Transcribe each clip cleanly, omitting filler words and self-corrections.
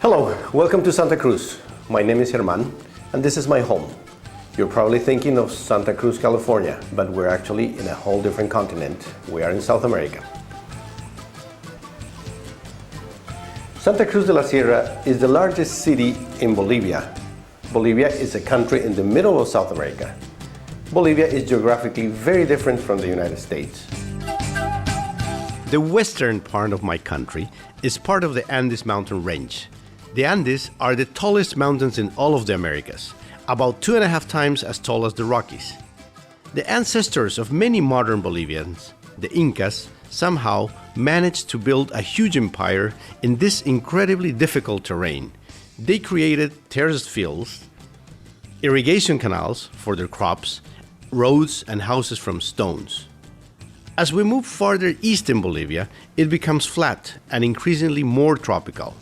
Hello, welcome to Santa Cruz. My name is German, and this is my home. You're probably thinking of Santa Cruz, California, but we're actually in a whole different continent. We are in South America. Santa Cruz de la Sierra is the largest city in Bolivia. Bolivia is a country in the middle of South America. Bolivia is geographically very different from the United States. The western part of my country is part of the Andes mountain range. The Andes are the tallest mountains in all of the Americas, about 2.5 times as tall as the Rockies. The ancestors of many modern Bolivians, the Incas, somehow managed to build a huge empire in this incredibly difficult terrain. They created terraced fields, irrigation canals for their crops, roads and houses from stones. As we move farther east in Bolivia, it becomes flat and increasingly more tropical.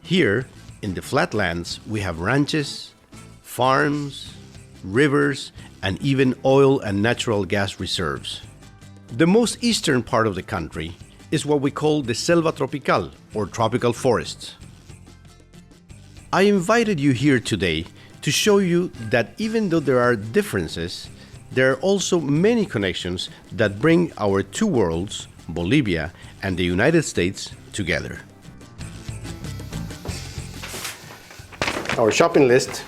Here, in the flatlands, we have ranches, farms, rivers, and even oil and natural gas reserves. The most eastern part of the country is what we call the Selva Tropical, or tropical forests. I invited you here today to show you that even though there are differences, there are also many connections that bring our two worlds, Bolivia and the United States, together. Our shopping list.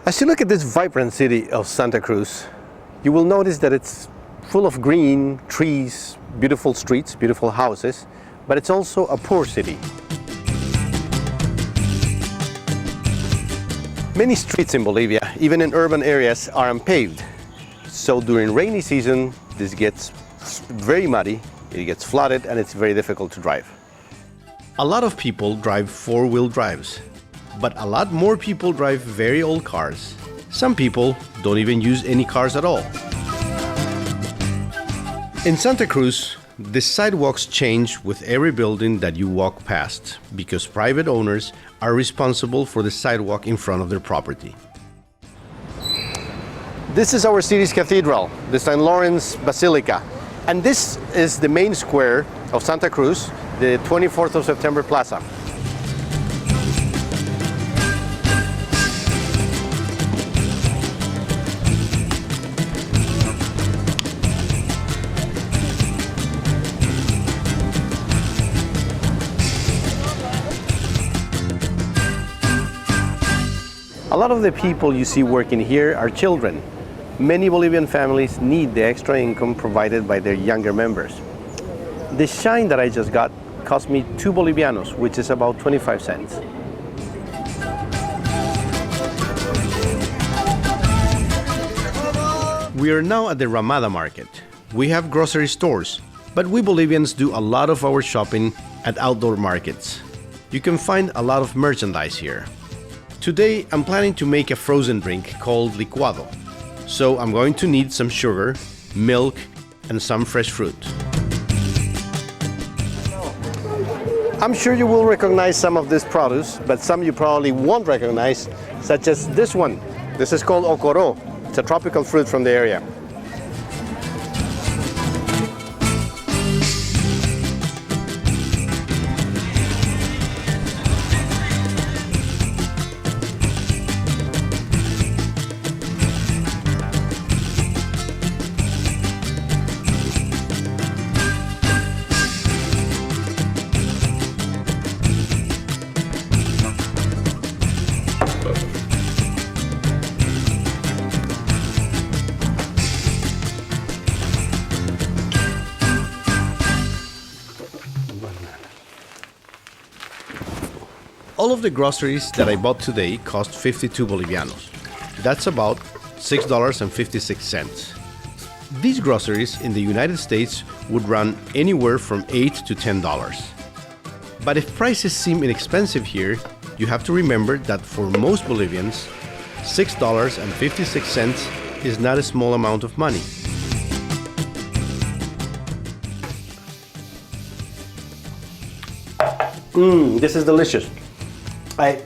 As you look at this vibrant city of Santa Cruz, you will notice that it's full of green, trees, beautiful streets, beautiful houses, but it's also a poor city. Many streets in Bolivia, even in urban areas, are unpaved. So during rainy season, this gets very muddy, it gets flooded, and it's very difficult to drive. A lot of people drive four-wheel drives, but a lot more people drive very old cars. Some people don't even use any cars at all. In Santa Cruz, the sidewalks change with every building that you walk past because private owners are responsible for the sidewalk in front of their property. This is our city's cathedral, the St. Lawrence Basilica, and this is the main square of Santa Cruz, the 24th of September Plaza. A lot of the people you see working here are children. Many Bolivian families need the extra income provided by their younger members. The shine that I just got cost me 2 Bolivianos, which is about 25 cents. We are now at the Ramada market. We have grocery stores, but we Bolivians do a lot of our shopping at outdoor markets. You can find a lot of merchandise here. Today, I'm planning to make a frozen drink called licuado. So I'm going to need some sugar, milk, and some fresh fruit. I'm sure you will recognize some of this produce, but some you probably won't recognize, such as this one. This is called ocoro. It's a tropical fruit from the area. All of the groceries that I bought today cost 52 Bolivianos. That's about $6.56. These groceries in the United States would run anywhere from $8 to $10. But if prices seem inexpensive here, you have to remember that for most Bolivians, $6.56 is not a small amount of money. This is delicious. I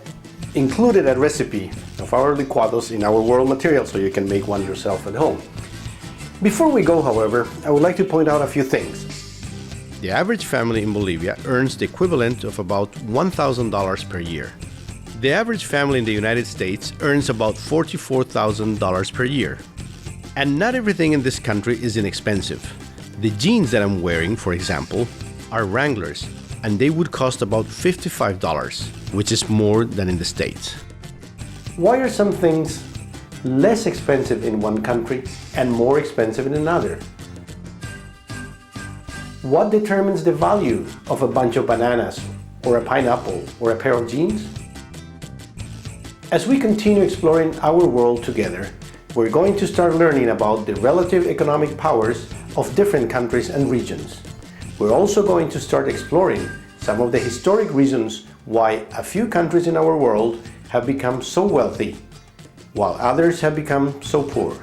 included a recipe of our licuados in our world material so you can make one yourself at home. Before we go, however, I would like to point out a few things. The average family in Bolivia earns the equivalent of about $1,000 per year. The average family in the United States earns about $44,000 per year. And not everything in this country is inexpensive. The jeans that I'm wearing, for example, are Wranglers, and they would cost about $55, which is more than in the States. Why are some things less expensive in one country and more expensive in another? What determines the value of a bunch of bananas, or a pineapple, or a pair of jeans? As we continue exploring our world together, we're going to start learning about the relative economic powers of different countries and regions. We're also going to start exploring some of the historic reasons why a few countries in our world have become so wealthy, while others have become so poor.